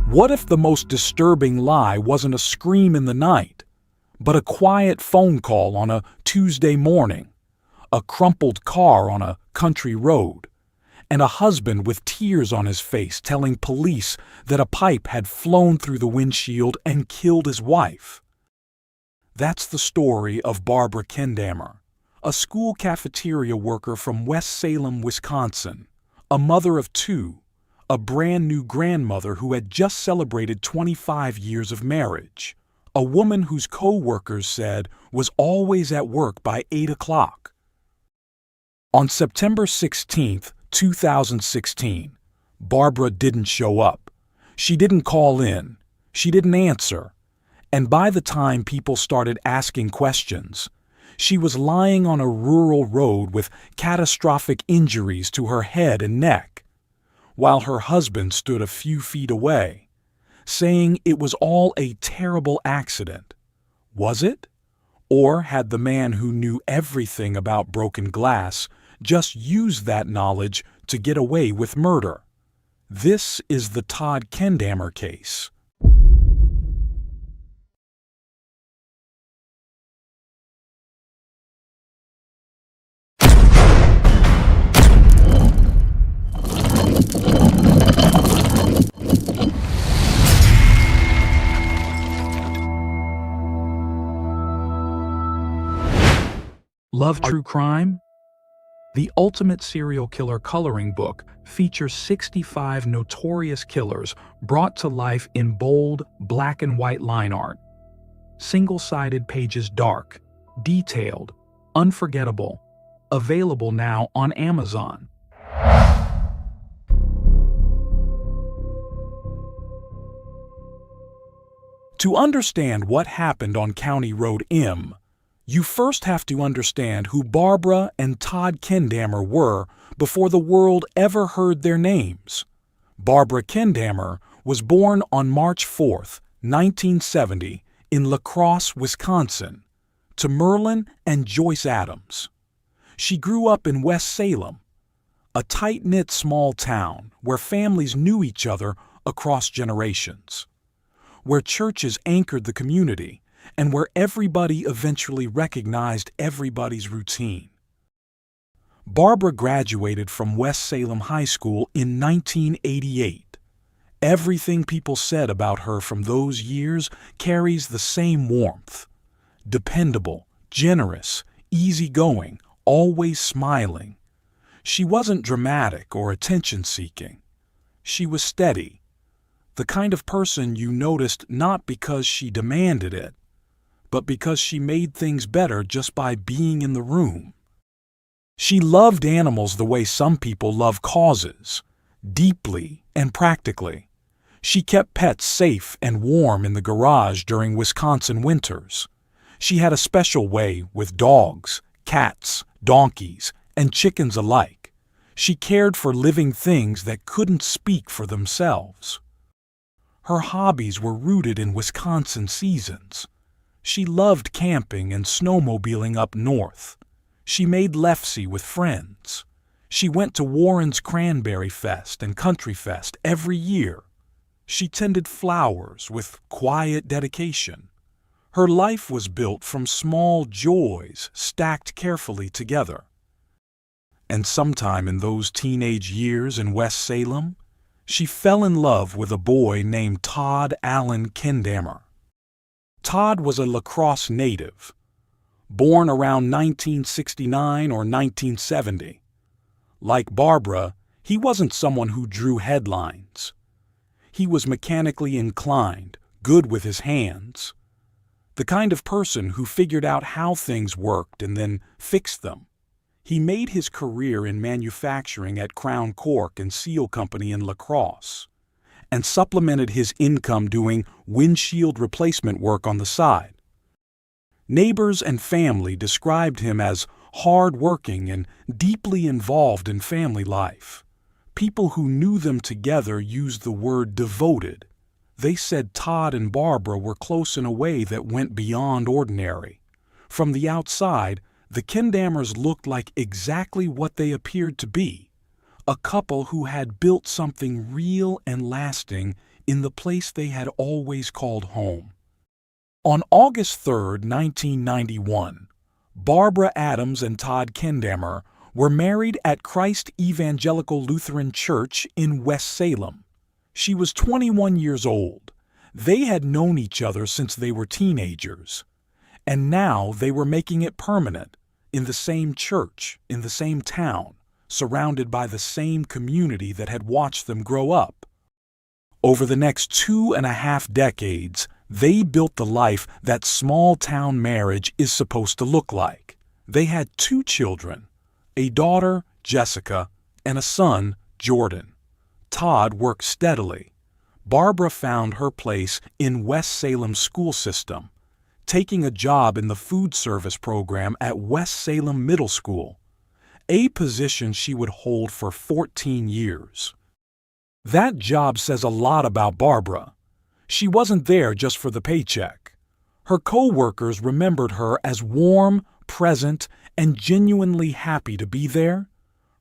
What if the most disturbing lie wasn't a scream in the night, but a quiet phone call on a Tuesday morning, a crumpled car on a country road, and a husband with tears on his face telling police that a pipe had flown through the windshield and killed his wife? That's the story of Barbara Kendhammer, a school cafeteria worker from West Salem, Wisconsin, a mother of two, a brand new grandmother who had just celebrated 25 years of marriage, a woman whose co-workers said was always at work by 8 o'clock. On September 16, 2016, Barbara didn't show up. She didn't call in. She didn't answer. And by the time people started asking questions, she was lying on a rural road with catastrophic injuries to her head and neck, while her husband stood a few feet away, saying it was all a terrible accident. Was it? Or had the man who knew everything about broken glass just used that knowledge to get away with murder? This is the Todd Kendhammer case. Love true crime? The Ultimate Serial Killer Coloring Book features 65 notorious killers brought to life in bold, black and white line art. Single-sided pages, dark, detailed, unforgettable. Available now on Amazon. To understand what happened on County Road M, you first have to understand who Barbara and Todd Kendhammer were before the world ever heard their names. Barbara Kendhammer was born on March 4, 1970, in La Crosse, Wisconsin, to Merlin and Joyce Adams. She grew up in West Salem, a tight-knit small town where families knew each other across generations, where churches anchored the community, and where everybody eventually recognized everybody's routine. Barbara graduated from West Salem High School in 1988. Everything people said about her from those years carries the same warmth. Dependable, generous, easygoing, always smiling. She wasn't dramatic or attention-seeking. She was steady, the kind of person you noticed not because she demanded it, but because she made things better just by being in the room. She loved animals the way some people love causes, deeply and practically. She kept pets safe and warm in the garage during Wisconsin winters. She had a special way with dogs, cats, donkeys, and chickens alike. She cared for living things that couldn't speak for themselves. Her hobbies were rooted in Wisconsin seasons. She loved camping and snowmobiling up north. She made lefse with friends. She went to Warren's Cranberry Fest and Country Fest every year. She tended flowers with quiet dedication. Her life was built from small joys stacked carefully together. And sometime in those teenage years in West Salem, she fell in love with a boy named Todd Allen Kendhammer. Todd was a La Crosse native, born around 1969 or 1970. Like Barbara, he wasn't someone who drew headlines. He was mechanically inclined, good with his hands, the kind of person who figured out how things worked and then fixed them. He made his career in manufacturing at Crown Cork and Seal Company in La Crosse, and supplemented his income doing windshield replacement work on the side. Neighbors and family described him as hard-working and deeply involved in family life. People who knew them together used the word devoted. They said Todd and Barbara were close in a way that went beyond ordinary. From the outside, the Kendhammers looked like exactly what they appeared to be, a couple who had built something real and lasting in the place they had always called home. On August 3, 1991, Barbara Adams and Todd Kendhammer were married at Christ Evangelical Lutheran Church in West Salem. She was 21 years old. They had known each other since they were teenagers, and now they were making it permanent, in the same church, in the same town, surrounded by the same community that had watched them grow up. Over the next 2.5 decades, they built the life that small-town marriage is supposed to look like. They had 2 children, a daughter, Jessica, and a son, Jordan. Todd worked steadily. Barbara found her place in West Salem's school system, taking a job in the food service program at West Salem Middle School, a position she would hold for 14 years. That job says a lot about Barbara. She wasn't there just for the paycheck. Her co-workers remembered her as warm, present, and genuinely happy to be there.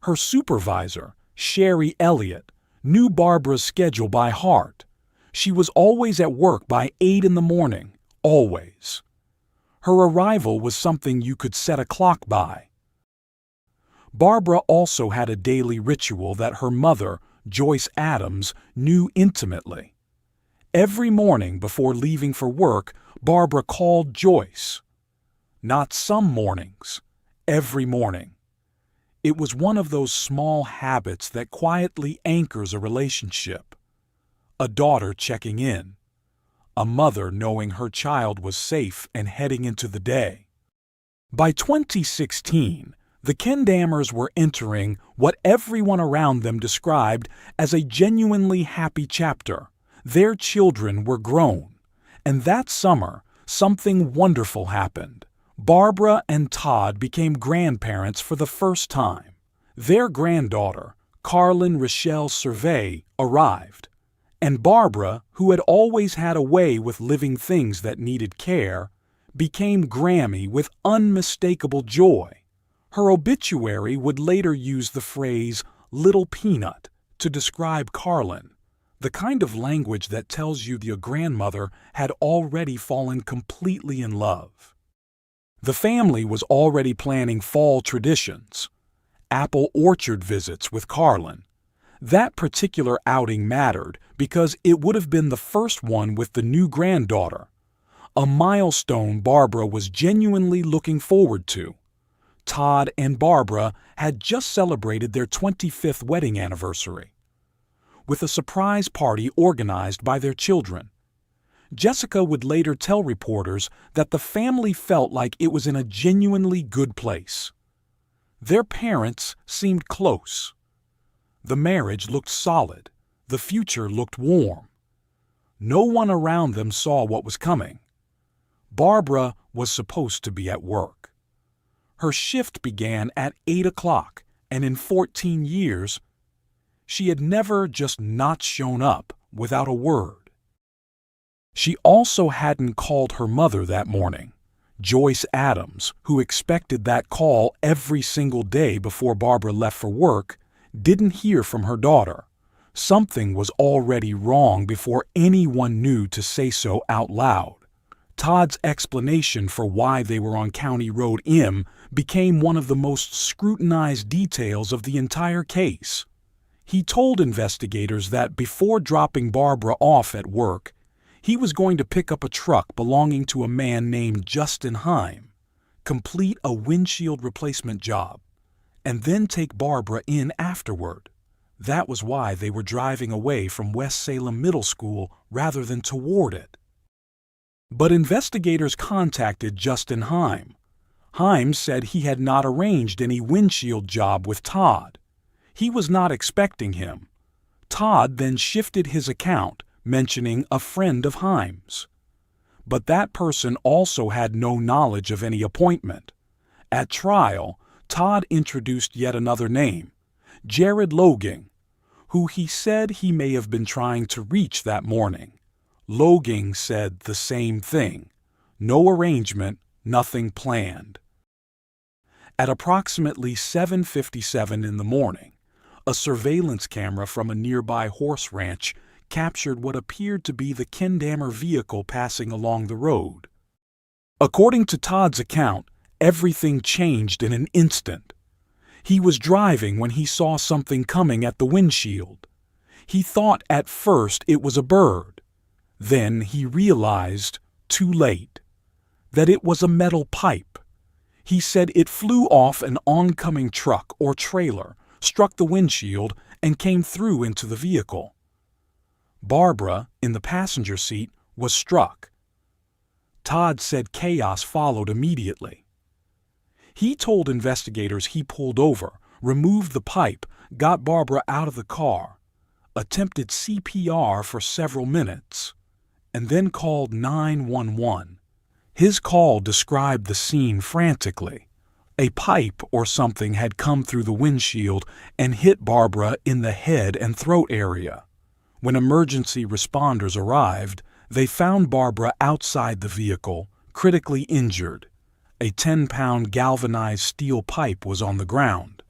Her supervisor, Sherry Elliott, knew Barbara's schedule by heart. She was always at work by 8 in the morning, always. Her arrival was something you could set a clock by. Barbara also had a daily ritual that her mother, Joyce Adams, knew intimately. Every morning before leaving for work, Barbara called Joyce. Not some mornings, every morning. It was one of those small habits that quietly anchors a relationship. A daughter checking in. A mother knowing her child was safe and heading into the day. By 2016, the Kendhammers were entering what everyone around them described as a genuinely happy chapter. Their children were grown. And that summer, something wonderful happened. Barbara and Todd became grandparents for the first time. Their granddaughter, Carlin Rochelle Survey, arrived. And Barbara, who had always had a way with living things that needed care, became Grammy with unmistakable joy. Her obituary would later use the phrase "little peanut" to describe Carlin, the kind of language that tells you your grandmother had already fallen completely in love. The family was already planning fall traditions, apple orchard visits with Carlin. That particular outing mattered because it would have been the first one with the new granddaughter, a milestone Barbara was genuinely looking forward to. Todd and Barbara had just celebrated their 25th wedding anniversary, with a surprise party organized by their children. Jessica would later tell reporters that the family felt like it was in a genuinely good place. Their parents seemed close. The marriage looked solid. The future looked warm. No one around them saw what was coming. Barbara was supposed to be at work. Her shift began at 8 o'clock, and in 14 years, she had never just not shown up without a word. She also hadn't called her mother that morning, Joyce Adams, who expected that call every single day before Barbara left for work, didn't hear from her daughter. Something was already wrong before anyone knew to say so out loud. Todd's explanation for why they were on County Road M became one of the most scrutinized details of the entire case. He told investigators that before dropping Barbara off at work, he was going to pick up a truck belonging to a man named Justin Heim, complete a windshield replacement job, and then take Barbara in afterward. That was why they were driving away from West Salem Middle School rather than toward it. But investigators contacted Justin Heim. Heim said he had not arranged any windshield job with Todd. He was not expecting him. Todd then shifted his account, mentioning a friend of Heim's. But that person also had no knowledge of any appointment. At trial, Todd introduced yet another name, Jared Logang, who he said he may have been trying to reach that morning. Logang said the same thing. No arrangement, nothing planned. At approximately 7:57 in the morning, A surveillance camera from a nearby horse ranch captured what appeared to be the Kendhammer vehicle passing along the road. According to Todd's account, everything changed in an instant. He was driving when he saw something coming at the windshield. He thought at first it was a bird. Then he realized, too late, that it was a metal pipe. He said it flew off an oncoming truck or trailer, struck the windshield, and came through into the vehicle. Barbara, in the passenger seat, was struck. Todd said chaos followed immediately. He told investigators he pulled over, removed the pipe, got Barbara out of the car, attempted CPR for several minutes, and then called 911. His call described the scene frantically. A pipe or something had come through the windshield and hit Barbara in the head and throat area. When emergency responders arrived, they found Barbara outside the vehicle, critically injured. A 10-pound galvanized steel pipe was on the ground.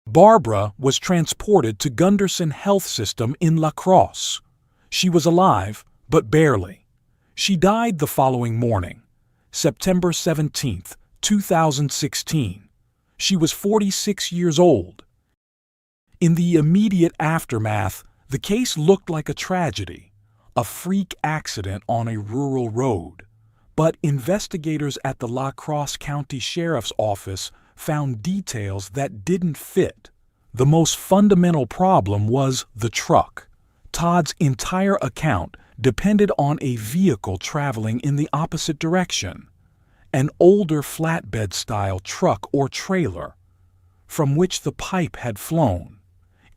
Barbara was transported to Gunderson Health System in La Crosse. She was alive, but barely. She died the following morning, September 17, 2016. She was 46 years old. In the immediate aftermath, the case looked like a tragedy, a freak accident on a rural road. But investigators at the La Crosse County Sheriff's Office found details that didn't fit. The most fundamental problem was the truck. Todd's entire account depended on a vehicle traveling in the opposite direction, an older flatbed-style truck or trailer, from which the pipe had flown.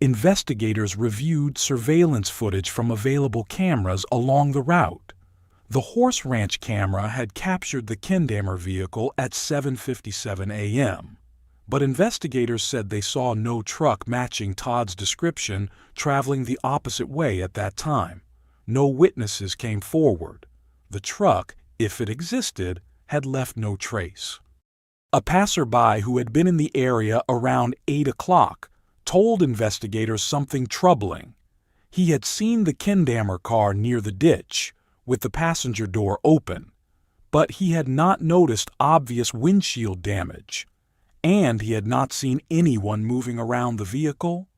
Investigators reviewed surveillance footage from available cameras along the route. The horse ranch camera had captured the Kendhammer vehicle at 7:57 a.m., but investigators said they saw no truck matching Todd's description traveling the opposite way at that time. No witnesses came forward. The truck, if it existed, had left no trace. A passerby who had been in the area around 8 o'clock told investigators something troubling. He had seen the Kendhammer car near the ditch, with the passenger door open, but he had not noticed obvious windshield damage, and he had not seen anyone moving around the vehicle.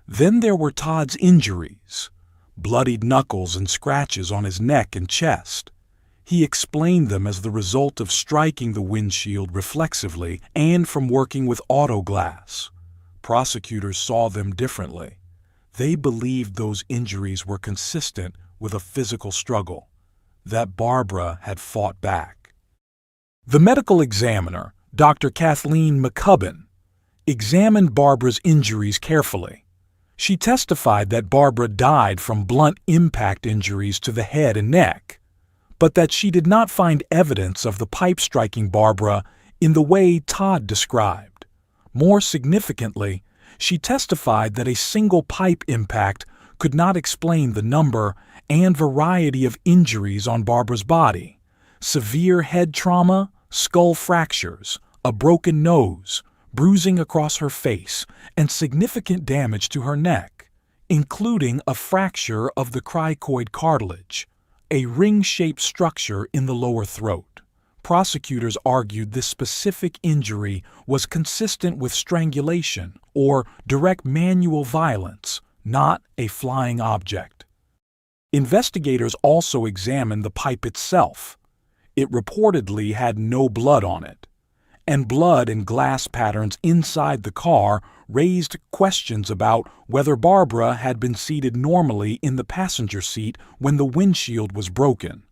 Then there were Todd's injuries, bloodied knuckles and scratches on his neck and chest. He explained them as the result of striking the windshield reflexively and from working with auto glass. Prosecutors saw them differently. They believed those injuries were consistent with a physical struggle, that Barbara had fought back. The medical examiner, Dr. Kathleen McCubbin, examined Barbara's injuries carefully. She testified that Barbara died from blunt impact injuries to the head and neck, but that she did not find evidence of the pipe striking Barbara in the way Todd described. More significantly, she testified that a single pipe impact could not explain the number and variety of injuries on Barbara's body: severe head trauma, skull fractures, a broken nose, bruising across her face, and significant damage to her neck, including a fracture of the cricoid cartilage, a ring-shaped structure in the lower throat. Prosecutors argued this specific injury was consistent with strangulation or direct manual violence, not a flying object. Investigators also examined the pipe itself. It reportedly had no blood on it, and blood and glass patterns inside the car raised questions about whether Barbara had been seated normally in the passenger seat when the windshield was broken.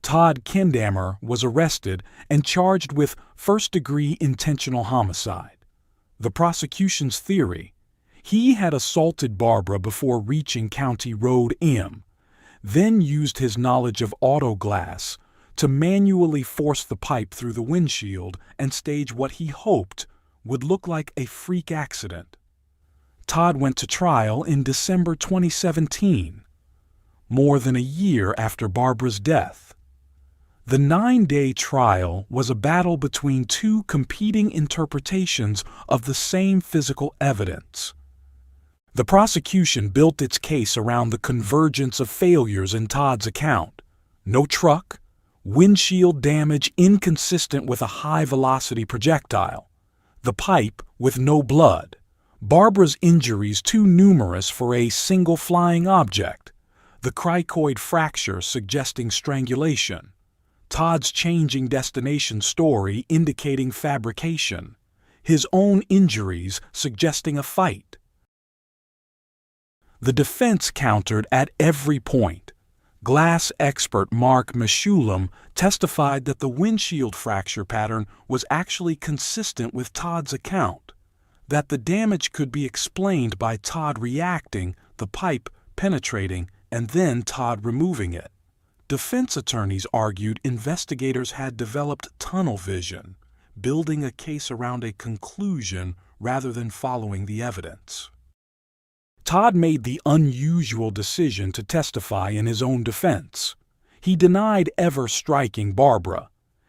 Todd Kendhammer was arrested and charged with first-degree intentional homicide. The prosecution's theory: he had assaulted Barbara before reaching County Road M, then used his knowledge of auto glass to manually force the pipe through the windshield and stage what he hoped would look like a freak accident. Todd went to trial in December 2017, more than a year after Barbara's death. The 9-day trial was a battle between two competing interpretations of the same physical evidence. The prosecution built its case around the convergence of failures in Todd's account. No truck, windshield damage inconsistent with a high-velocity projectile, the pipe with no blood, Barbara's injuries too numerous for a single flying object, the cricoid fracture suggesting strangulation, Todd's changing destination story indicating fabrication, his own injuries suggesting a fight. The defense countered at every point. Glass expert Mark Meshulam testified that the windshield fracture pattern was actually consistent with Todd's account, that the damage could be explained by Todd reacting, the pipe penetrating, and then Todd removing it. Defense attorneys argued investigators had developed tunnel vision, building a case around a conclusion rather than following the evidence. Todd made the unusual decision to testify in his own defense. He denied ever striking Barbara.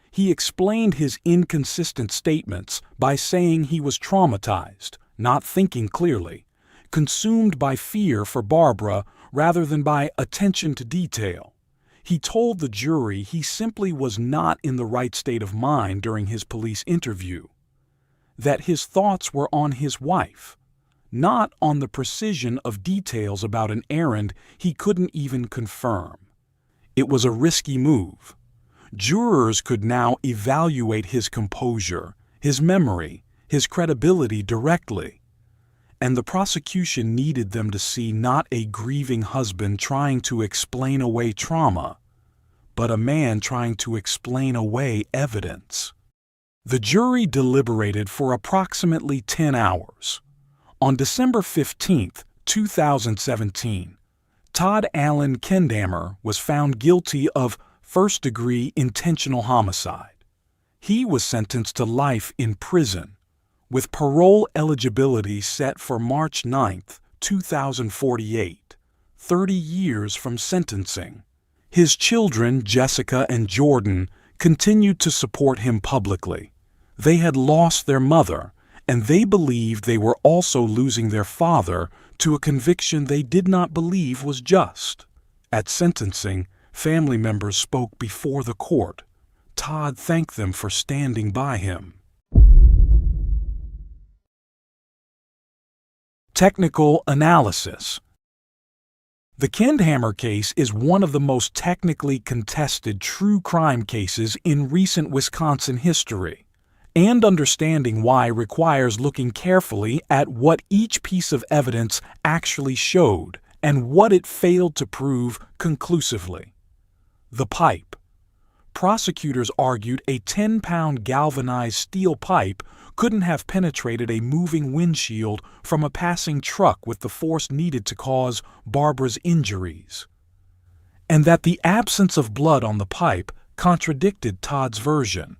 He explained his inconsistent statements by saying he was traumatized, not thinking clearly, consumed by fear for Barbara rather than by attention to detail. He told the jury he simply was not in the right state of mind during his police interview, that his thoughts were on his wife, not on the precision of details about an errand he couldn't even confirm. It was a risky move. Jurors could now evaluate his composure, his memory, his credibility directly. And the prosecution needed them to see not a grieving husband trying to explain away trauma, but a man trying to explain away evidence. The jury deliberated for approximately 10 hours. On December 15, 2017, Todd Allen Kendhammer was found guilty of first-degree intentional homicide. He was sentenced to life in prison, with parole eligibility set for March 9, 2048, 30 years from sentencing. His children, Jessica and Jordan, continued to support him publicly. They had lost their mother, and they believed they were also losing their father to a conviction they did not believe was just. At sentencing, family members spoke before the court. Todd thanked them for standing by him. Technical analysis. The Kendhammer case is one of the most technically contested true crime cases in recent Wisconsin history. And understanding why requires looking carefully at what each piece of evidence actually showed and what it failed to prove conclusively. The pipe. Prosecutors argued a 10-pound galvanized steel pipe couldn't have penetrated a moving windshield from a passing truck with the force needed to cause Barbara's injuries, and that the absence of blood on the pipe contradicted Todd's version.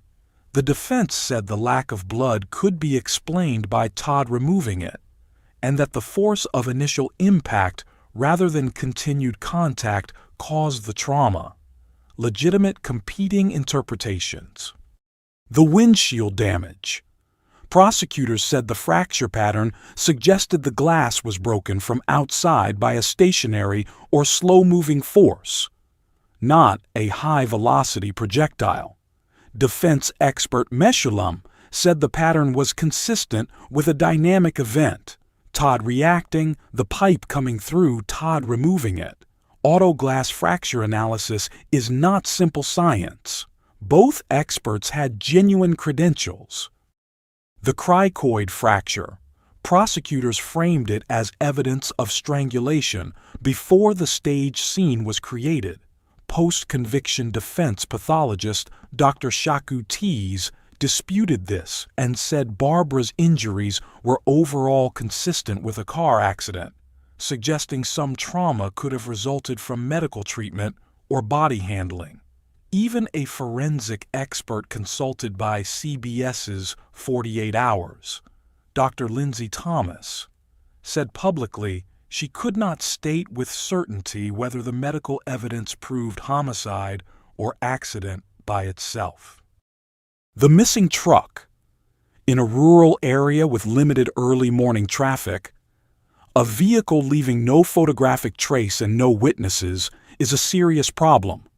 The defense said the lack of blood could be explained by Todd removing it, and that the force of initial impact rather than continued contact caused the trauma. Legitimate competing interpretations. The windshield damage. Prosecutors said the fracture pattern suggested the glass was broken from outside by a stationary or slow-moving force, not a high-velocity projectile. Defense expert Meshulam said the pattern was consistent with a dynamic event, Todd reacting, the pipe coming through, Todd removing it. Auto glass fracture analysis is not simple science. Both experts had genuine credentials. The cricoid fracture. Prosecutors framed it as evidence of strangulation before the stage scene was created. Post-conviction defense pathologist Dr. Shaku Tees disputed this and said Barbara's injuries were overall consistent with a car accident, suggesting some trauma could have resulted from medical treatment or body handling. Even a forensic expert consulted by CBS's 48 Hours, Dr. Lindsay Thomas, said publicly she could not state with certainty whether the medical evidence proved homicide or accident by itself. The missing truck. In a rural area with limited early morning traffic, A vehicle leaving no photographic trace and no witnesses is a serious problem.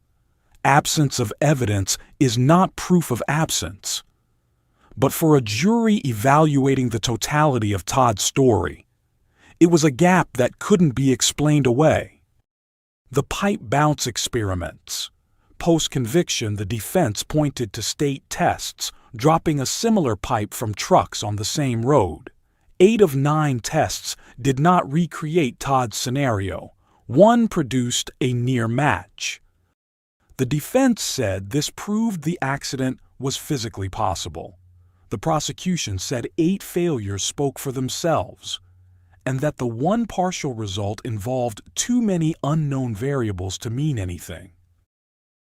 Absence of evidence is not proof of absence. But for a jury evaluating the totality of Todd's story, it was a gap that couldn't be explained away. The pipe bounce experiments. Post-conviction, the defense pointed to state tests dropping a similar pipe from trucks on the same road. 8 of 9 tests did not recreate Todd's scenario. 1 produced a near match. The defense said this proved the accident was physically possible. The prosecution said 8 failures spoke for themselves, and that the 1 partial result involved too many unknown variables to mean anything.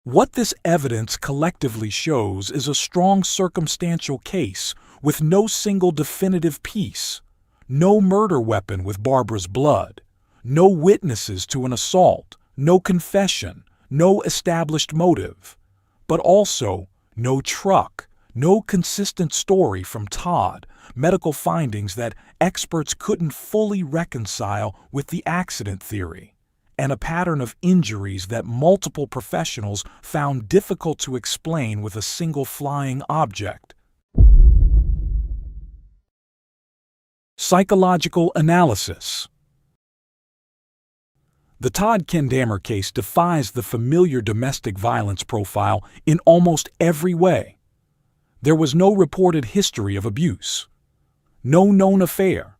What this evidence collectively shows is a strong circumstantial case with no single definitive piece, no murder weapon with Barbara's blood, no witnesses to an assault, no confession, no established motive, but also no truck, no consistent story from Todd, medical findings that experts couldn't fully reconcile with the accident theory, and a pattern of injuries that multiple professionals found difficult to explain with a single flying object. Psychological analysis. The Todd Kendhammer case defies the familiar domestic violence profile in almost every way. There was no reported history of abuse, no known affair,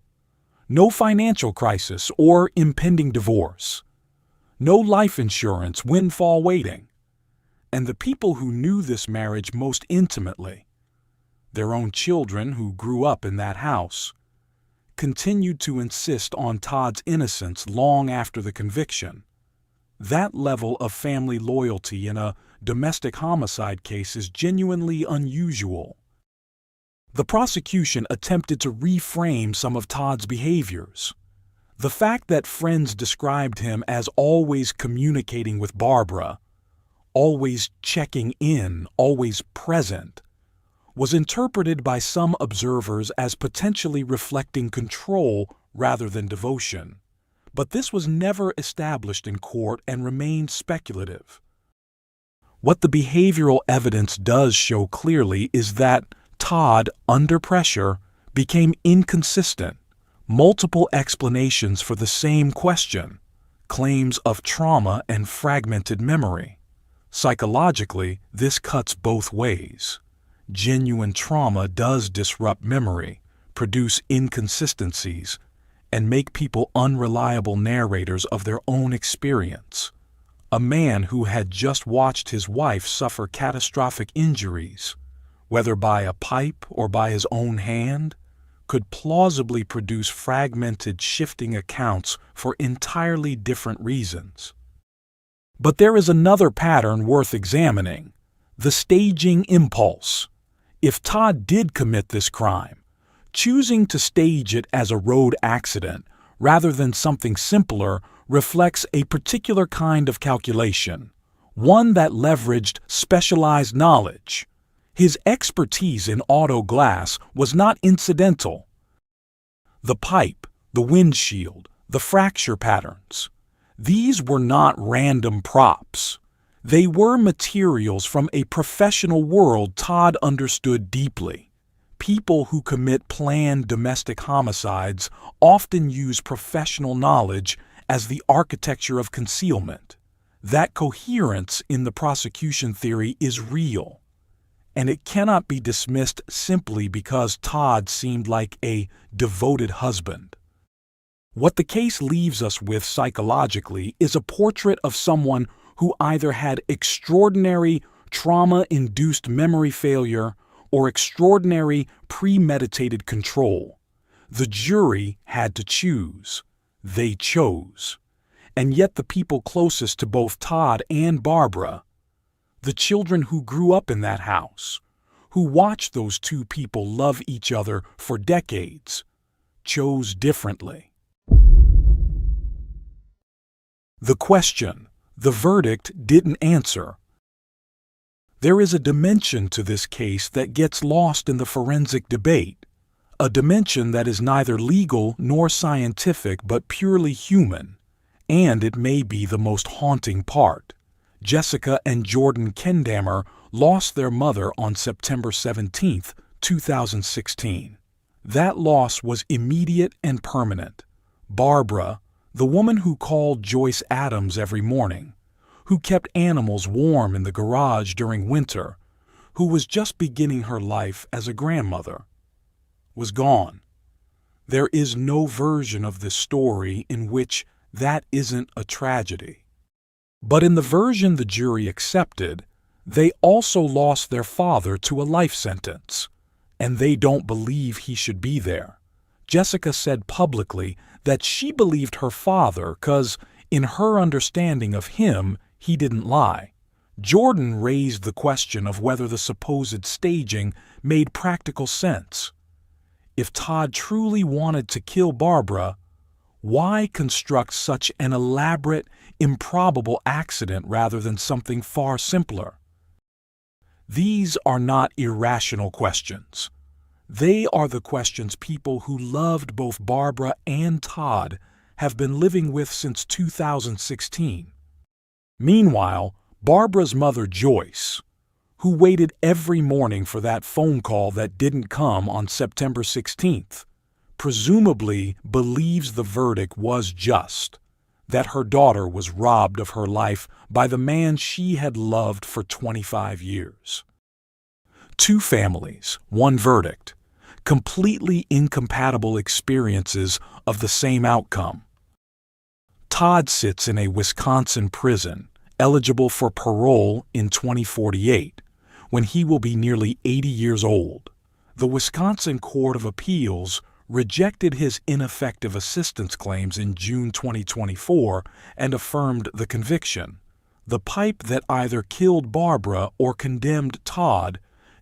no financial crisis or impending divorce, no life insurance windfall waiting, and the people who knew this marriage most intimately, their own children who grew up in that house, continued to insist on Todd's innocence long after the conviction. That level of family loyalty in a domestic homicide case is genuinely unusual. The prosecution attempted to reframe some of Todd's behaviors. The fact that friends described him as always communicating with Barbara, always checking in, always present, was interpreted by some observers as potentially reflecting control rather than devotion. But this was never established in court and remained speculative. What the behavioral evidence does show clearly is that Todd, under pressure, became inconsistent. Multiple explanations for the same question, claims of trauma and fragmented memory. Psychologically, this cuts both ways. Genuine trauma does disrupt memory, produce inconsistencies, and make people unreliable narrators of their own experience. A man who had just watched his wife suffer catastrophic injuries, whether by a pipe or by his own hand, could plausibly produce fragmented, shifting accounts for entirely different reasons. But there is another pattern worth examining: the staging impulse. If Todd did commit this crime, choosing to stage it as a road accident rather than something simpler reflects a particular kind of calculation, one that leveraged specialized knowledge. His expertise in auto glass was not incidental. The pipe, the windshield, the fracture patterns, these were not random props. They were materials from a professional world Todd understood deeply. People who commit planned domestic homicides often use professional knowledge as the architecture of concealment. That coherence in the prosecution theory is real, and it cannot be dismissed simply because Todd seemed like a devoted husband. What the case leaves us with psychologically is a portrait of someone who either had extraordinary trauma-induced memory failure or extraordinary premeditated control. The jury had to choose. They chose. And yet the people closest to both Todd and Barbara, the children who grew up in that house, who watched those two people love each other for decades, chose differently. The question the verdict didn't answer. There is a dimension to this case that gets lost in the forensic debate, A dimension that is neither legal nor scientific but purely human. And it may be the most haunting part. Jessica and Jordan Kendhammer lost their mother on September 17, 2016. That loss was immediate and permanent. Barbara, the woman who called Joyce Adams every morning, who kept animals warm in the garage during winter, who was just beginning her life as a grandmother, was gone. There is no version of this story in which that isn't a tragedy. But in the version the jury accepted, they also lost their father to a life sentence, and they don't believe he should be there. Jessica said publicly that she believed her father because, in her understanding of him, he didn't lie. Jordan raised the question of whether the supposed staging made practical sense. If Todd truly wanted to kill Barbara, why construct such an elaborate, improbable accident rather than something far simpler? These are not irrational questions. They are the questions people who loved both Barbara and Todd have been living with since 2016. Meanwhile, Barbara's mother, Joyce, who waited every morning for that phone call that didn't come on September 16th, presumably believes the verdict was just, that her daughter was robbed of her life by the man she had loved for 25 years. Two families, one verdict, completely incompatible experiences of the same outcome. Todd sits in a Wisconsin prison, eligible for parole in 2048, when he will be nearly 80 years old. The Wisconsin Court of Appeals rejected his ineffective assistance claims in June 2024 and affirmed the conviction. The pipe that either killed Barbara or condemned Todd,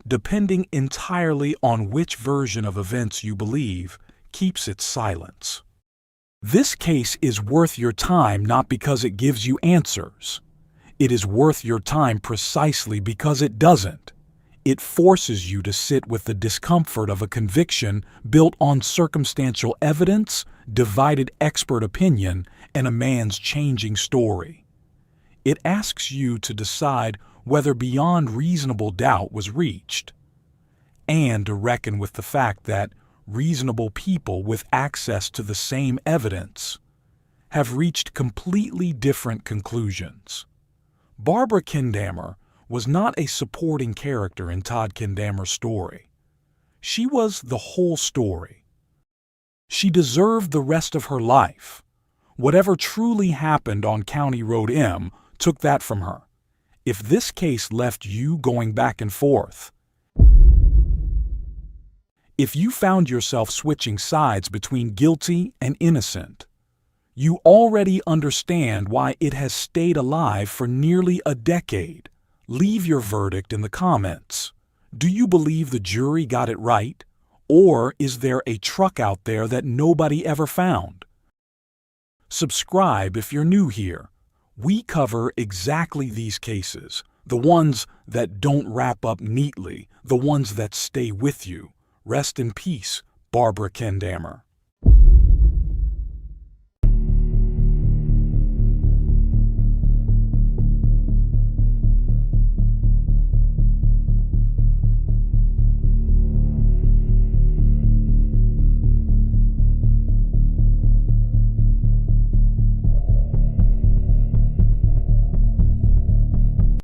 depending entirely on which version of events you believe, keeps its silence. This case is worth your time not because it gives you answers. It is worth your time precisely because it doesn't. It forces you to sit with the discomfort of a conviction built on circumstantial evidence, divided expert opinion, and a man's changing story. It asks you to decide whether beyond reasonable doubt was reached, and to reckon with the fact that reasonable people with access to the same evidence have reached completely different conclusions. Barbara Kendhammer was not a supporting character in Todd Kendhammer's story. She was the whole story. She deserved the rest of her life. Whatever truly happened on County Road M took that from her. If this case left you going back and forth, if you found yourself switching sides between guilty and innocent, you already understand why it has stayed alive for nearly a decade. Leave your verdict in the comments. Do you believe the jury got it right? Or is there a truck out there that nobody ever found? Subscribe if you're new here. We cover exactly these cases, the ones that don't wrap up neatly, the ones that stay with you. Rest in peace, Barbara Kendhammer.